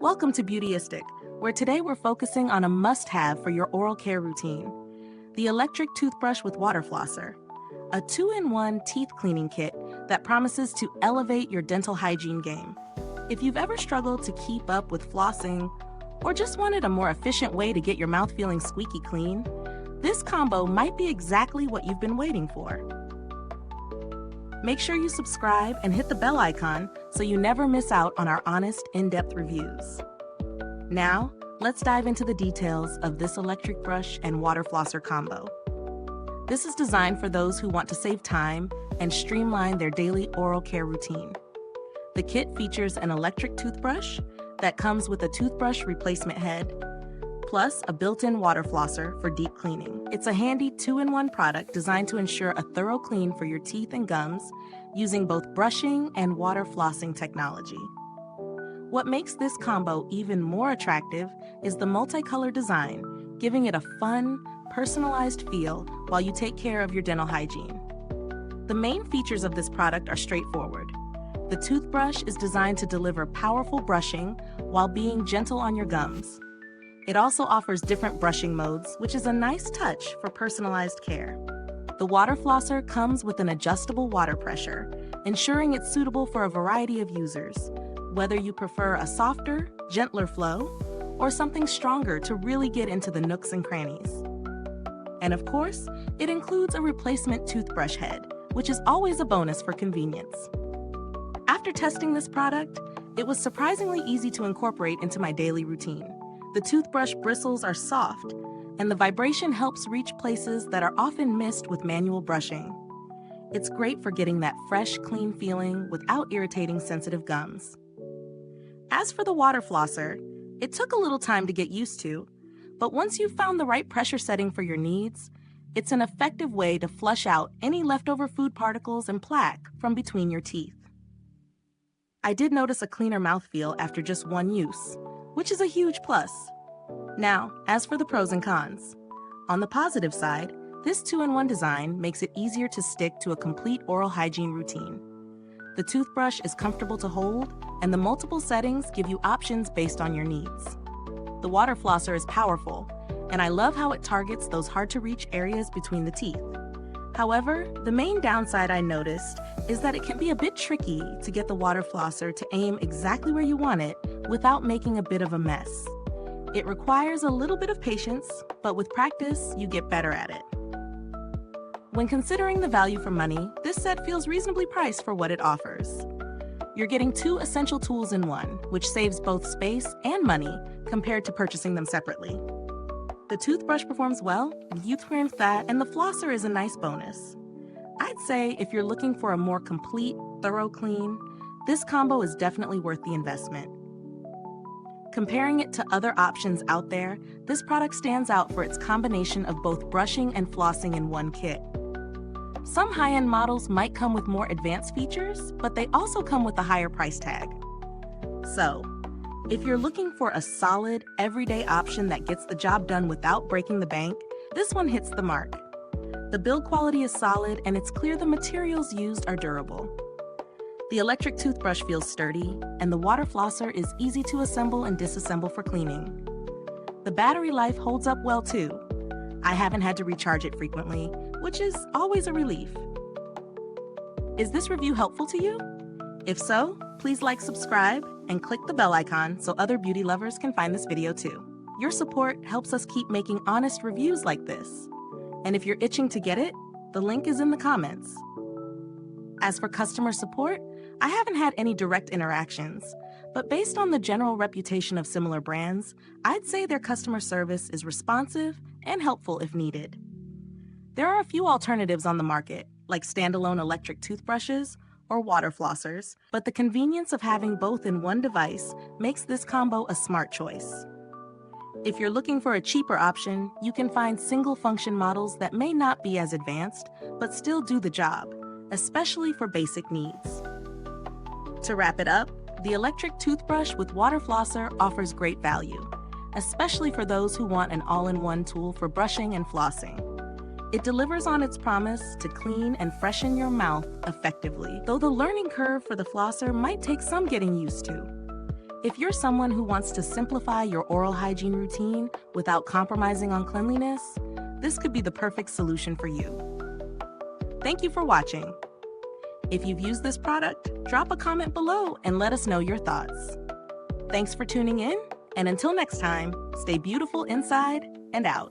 Welcome to Beautyistic, where today we're focusing on a must-have for your oral care routine, the Electric Toothbrush with Water Flosser, a 2-in-1 teeth cleaning kit that promises to elevate your dental hygiene game. If you've ever struggled to keep up with flossing, or just wanted a more efficient way to get your mouth feeling squeaky clean, this combo might be exactly what you've been waiting for. Make sure you subscribe and hit the bell icon so you never miss out on our honest, in-depth reviews. Now, let's dive into the details of this electric brush and water flosser combo. This is designed for those who want to save time and streamline their daily oral care routine. The kit features an electric toothbrush that comes with a toothbrush replacement head, plus a built-in water flosser for deep cleaning. It's a handy 2-in-1 product designed to ensure a thorough clean for your teeth and gums using both brushing and water flossing technology. What makes this combo even more attractive is the multicolor design, giving it a fun, personalized feel while you take care of your dental hygiene. The main features of this product are straightforward. The toothbrush is designed to deliver powerful brushing while being gentle on your gums. It also offers different brushing modes, which is a nice touch for personalized care. The water flosser comes with an adjustable water pressure, ensuring it's suitable for a variety of users, whether you prefer a softer, gentler flow, or something stronger to really get into the nooks and crannies. And of course, it includes a replacement toothbrush head, which is always a bonus for convenience. After testing this product, it was surprisingly easy to incorporate into my daily routine. The toothbrush bristles are soft, and the vibration helps reach places that are often missed with manual brushing. It's great for getting that fresh, clean feeling without irritating sensitive gums. As for the water flosser, it took a little time to get used to, but once you've found the right pressure setting for your needs, it's an effective way to flush out any leftover food particles and plaque from between your teeth. I did notice a cleaner mouthfeel after just one use, which is a huge plus. Now, as for the pros and cons. On the positive side, this 2-in-1 design makes it easier to stick to a complete oral hygiene routine. The toothbrush is comfortable to hold, and the multiple settings give you options based on your needs. The water flosser is powerful, and I love how it targets those hard-to-reach areas between the teeth. However, the main downside I noticed is that it can be a bit tricky to get the water flosser to aim exactly where you want it without making a bit of a mess. It requires a little bit of patience, but with practice, you get better at it. When considering the value for money, this set feels reasonably priced for what it offers. You're getting 2 essential tools in one, which saves both space and money compared to purchasing them separately. The toothbrush performs well, you experience that, and the flosser is a nice bonus. I'd say if you're looking for a more complete, thorough clean, this combo is definitely worth the investment. Comparing it to other options out there, this product stands out for its combination of both brushing and flossing in one kit. Some high-end models might come with more advanced features, but they also come with a higher price tag. So, if you're looking for a solid, everyday option that gets the job done without breaking the bank, this one hits the mark. The build quality is solid, and it's clear the materials used are durable. The electric toothbrush feels sturdy, and the water flosser is easy to assemble and disassemble for cleaning. The battery life holds up well too. I haven't had to recharge it frequently, which is always a relief. Is this review helpful to you? If so, please like, subscribe, and click the bell icon so other beauty lovers can find this video too. Your support helps us keep making honest reviews like this. And if you're itching to get it, the link is in the comments. As for customer support, I haven't had any direct interactions, but based on the general reputation of similar brands, I'd say their customer service is responsive and helpful if needed. There are a few alternatives on the market, like standalone electric toothbrushes or water flossers, but the convenience of having both in one device makes this combo a smart choice. If you're looking for a cheaper option, you can find single-function models that may not be as advanced, but still do the job, especially for basic needs. To wrap it up, the electric toothbrush with water flosser offers great value, especially for those who want an all-in-one tool for brushing and flossing. It delivers on its promise to clean and freshen your mouth effectively, though the learning curve for the flosser might take some getting used to. If you're someone who wants to simplify your oral hygiene routine without compromising on cleanliness, this could be the perfect solution for you. Thank you for watching. If you've used this product, drop a comment below and let us know your thoughts. Thanks for tuning in, and until next time, stay beautiful inside and out.